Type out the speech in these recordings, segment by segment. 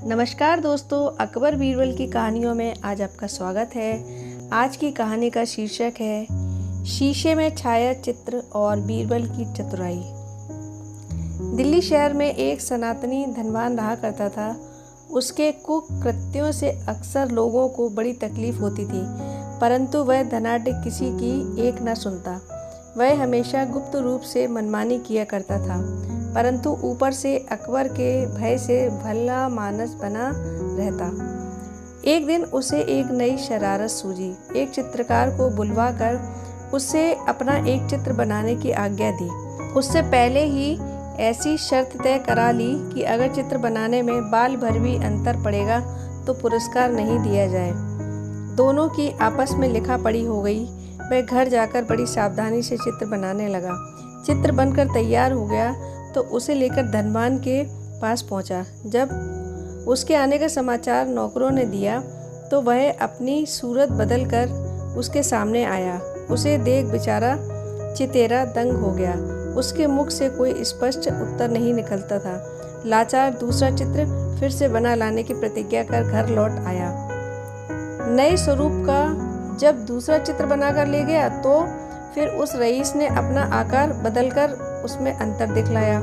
नमस्कार दोस्तों, अकबर बीरबल की कहानियों में आज आपका स्वागत है। आज की कहानी का शीर्षक है शीशे में छाया चित्र और बीरबल की चतुराई। दिल्ली शहर में एक सनातनी धनवान रहा करता था। उसके कुकृत्यों से अक्सर लोगों को बड़ी तकलीफ होती थी, परंतु वह धनाढ्य किसी की एक न सुनता। वह हमेशा गुप्त रूप से मनमानी किया करता था, परंतु ऊपर से अकबर के भय से भला मानस बना रहता। एक दिन उसे एक नई शरारत सूझी। एक चित्रकार को बुलवाकर उससे अपना एक चित्र बनाने की आज्ञा दी। उससे पहले ही ऐसी शर्त तय करा ली कि अगर चित्र बनाने में बाल भर भी अंतर पड़ेगा तो पुरस्कार नहीं दिया जाए। दोनों की आपस में लिखा पड़ी हो गई। वह घर जाकर बड़ी सावधानी से चित्र बनाने लगा। चित्र बनकर तैयार हो गया तो उसे लेकर धनवान के पास पहुंचा। जब उसके आने का समाचार नौकरों ने दिया तो वह अपनी सूरत बदलकर उसके सामने आया। उसे देख बेचारा चितेरा दंग हो गया। उसके मुख से कोई स्पष्ट उत्तर नहीं निकलता था। लाचार दूसरा चित्र फिर से बना लाने की प्रतिज्ञा कर घर लौट आया। नए स्वरूप का जब दूसरा चित्र बनाकर ले गया तो फिर उस रईस ने अपना आकार बदलकर उसमें अंतर दिखलाया।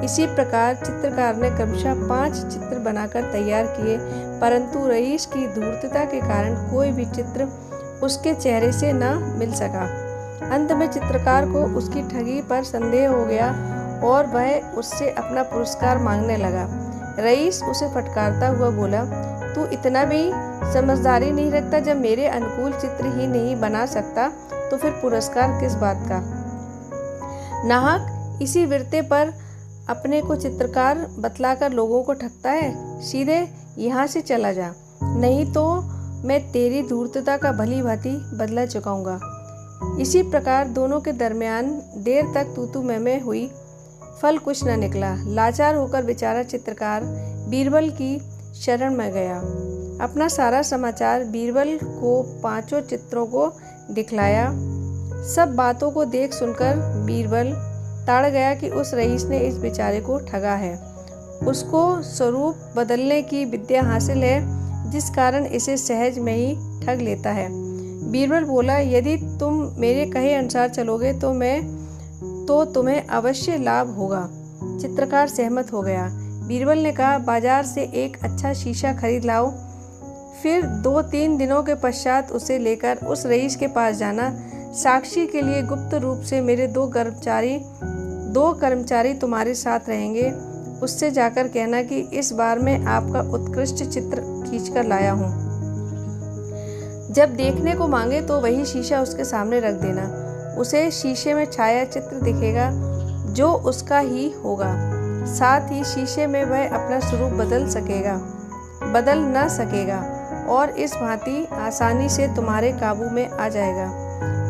इसी प्रकार चित्रकार ने क्रमशः 5 चित्र बनाकर तैयार किए, परंतु रईस की धूर्तता के कारण कोई भी चित्र उसके चेहरे से न मिल सका। अंत में चित्रकार को उसकी ठगी पर संदेह हो गया और वह उससे अपना पुरस्कार मांगने लगा। रईस उसे फटकारता हुआ बोला, तू इतना भी समझदारी नहीं रखता? जब मेरे अनुकूल चित्र ही नहीं बना सकता तो फिर पुरस्कार किस बात का? नाहक इसी विरते पर अपने को चित्रकार बतलाकर लोगों को ठगता है। सीधे यहाँ से चला जा, नहीं तो मैं तेरी धूर्तता का भली भांति बदला चुकाऊंगा। इसी प्रकार दोनों के दरमियान देर तक तू मैं हुई। फल कुछ न निकला। लाचार होकर बेचारा चित्रकार बीरबल की शरण में गया। अपना सारा समाचार बीरबल को 5 चित्रों को दिखलाया। सब बातों को देख सुनकर बीरबल ताड़ गया कि उस रईस ने इस बेचारे को ठगा है। उसको स्वरूप बदलने की विद्या हासिल है, जिस कारण इसे सहज में ही ठग लेता है। बीरबल बोला, यदि तुम मेरे कहे अनुसार चलोगे तो तुम्हें अवश्य लाभ होगा। चित्रकार सहमत हो गया। बीरबल ने कहा, बाजार से एक अच्छा शीशा खरीद लाओ। फिर 2-3 दिनों के पश्चात उसे लेकर उस रईस के पास जाना। साक्षी के लिए गुप्त रूप से मेरे 2 कर्मचारी तुम्हारे साथ रहेंगे। उससे जाकर कहना कि इस बार मैं आपका उत्कृष्ट चित्र खींचकर लाया हूँ। जब देखने को मांगे तो वही शीशा उसके सामने रख देना। उसे शीशे में छाया चित्र दिखेगा जो उसका ही होगा। साथ ही शीशे में वह अपना स्वरूप बदल न सकेगा और इस भांति आसानी से तुम्हारे काबू में आ जाएगा,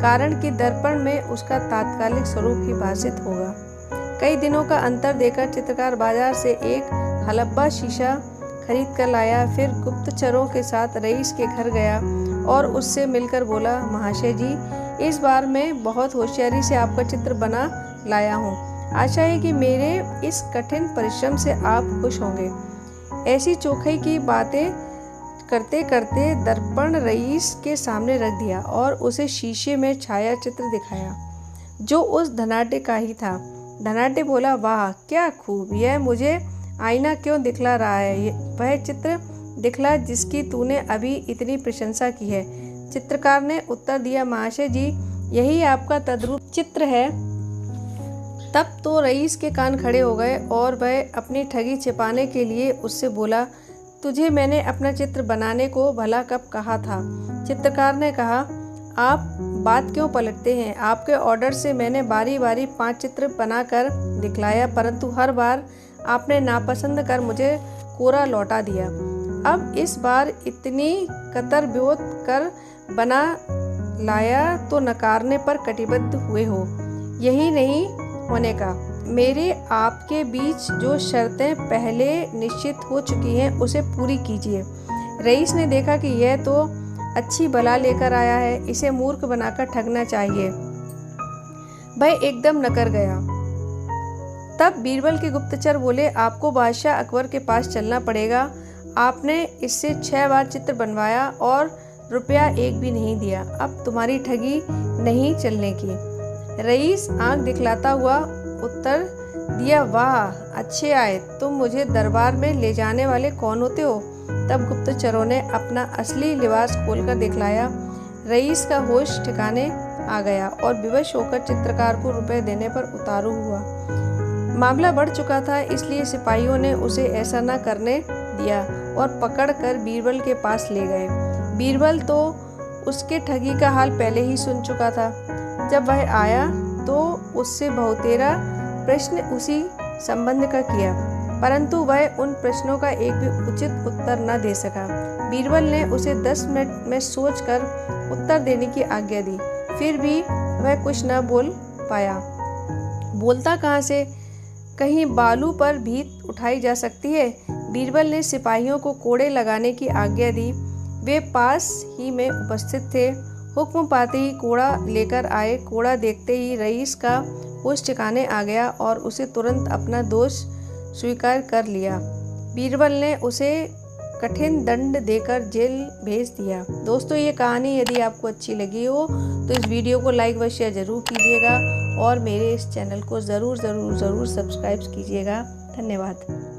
कारण कि दर्पण में उसका तात्कालिक स्वरूप ही भासित होगा। कई दिनों का अंतर देकर चित्रकार बाजार से एक हलब्बा शीशा खरीद कर लाया। फिर गुप्तचरों के साथ रईस के घर गया और उससे मिलकर बोला, महाशय जी, इस बार मैं बहुत होशियारी से आपका चित्र बना लाया हूँ। आशा है कि मेरे इस कठिन परिश्रम से आप खुश होंगे। ऐसी चौखाई की बातें करते करते दर्पण रईस के सामने रख दिया और उसे शीशे में छाया चित्र दिखाया जो उस धनाढ्य का ही था। धनाढ्य बोला, वाह क्या खूब, यह मुझे आईना क्यों दिखला रहा है? वह चित्र दिखला जिसकी तूने अभी इतनी प्रशंसा की है। चित्रकार ने उत्तर दिया, महाशय जी, यही आपका तद्रूप चित्र है। तब तो रईस के कान खड़े हो गए और वह अपनी ठगी छिपाने के लिए उससे बोला, तुझे मैंने अपना चित्र बनाने को भला कब कहा था? चित्रकार ने कहा, आप बात क्यों पलटते हैं? आपके ऑर्डर से मैंने बारी बारी 5 चित्र बनाकर दिखलाया, परंतु हर बार आपने नापसंद कर मुझे कोरा लौटा दिया। अब इस बार इतनी कतर-ब्योत कर बना लाया तो नकारने पर कटिबद्ध हुए हो। यही नहीं होने का। मेरे आपके बीच जो शर्तें पहले निश्चित हो चुकी हैं उसे पूरी कीजिए। रईस ने देखा कि यह तो अच्छी बला लेकर आया है, इसे मूर्ख बनाकर ठगना चाहिए। वह एकदम नकर गया। तब बीरबल के गुप्तचर बोले, आपको बादशाह अकबर के पास चलना पड़ेगा। आपने इससे 6 बार चित्र बनवाया और रुपया एक भी नहीं दिया। अब तुम्हारी ठगी नहीं चलने की। रईस आंख दिखलाता हुआ उत्तर दिया, वाह अच्छे आए, तुम मुझे दरबार में ले जाने वाले कौन होते हो? तब गुप्तचरों ने अपना असली लिबास खोलकर दिखलाया। रईस का होश ठिकाने आ गया और विवश होकर चित्रकार को रुपए देने पर उतारू हुआ। मामला बढ़ चुका था, इसलिए सिपाहियों ने उसे ऐसा न करने दिया और पकड़कर बीरबल के पास ले गए। बीरबल तो उसके ठगी का हाल पहले ही सुन चुका था। जब वह आया तो उससे बहुतेरा प्रश्न उसी संबंध का किया, परंतु वह उन प्रश्नों का एक भी उचित उत्तर न दे सका। बीरबल ने उसे 10 मिनट में सोचकर उत्तर देने की आज्ञा दी, फिर भी वह कुछ न बोल पाया। बोलता कहाँ से? कहीं बालू पर भीत उठाई जा सकती है। बीरबल ने सिपाहियों को कोड़े लगाने की आज्ञा दी। वे पास ही में उपस्थित थे। हुक्म पाते ही कोड़ा लेकर आए। कोड़ा देखते ही रईस का होश ठिकाने आ गया और उसे तुरंत अपना दोष स्वीकार कर लिया। बीरबल ने उसे कठिन दंड देकर जेल भेज दिया। दोस्तों, ये कहानी यदि आपको अच्छी लगी हो तो इस वीडियो को लाइक व शेयर ज़रूर कीजिएगा और मेरे इस चैनल को ज़रूर सब्सक्राइब कीजिएगा। धन्यवाद।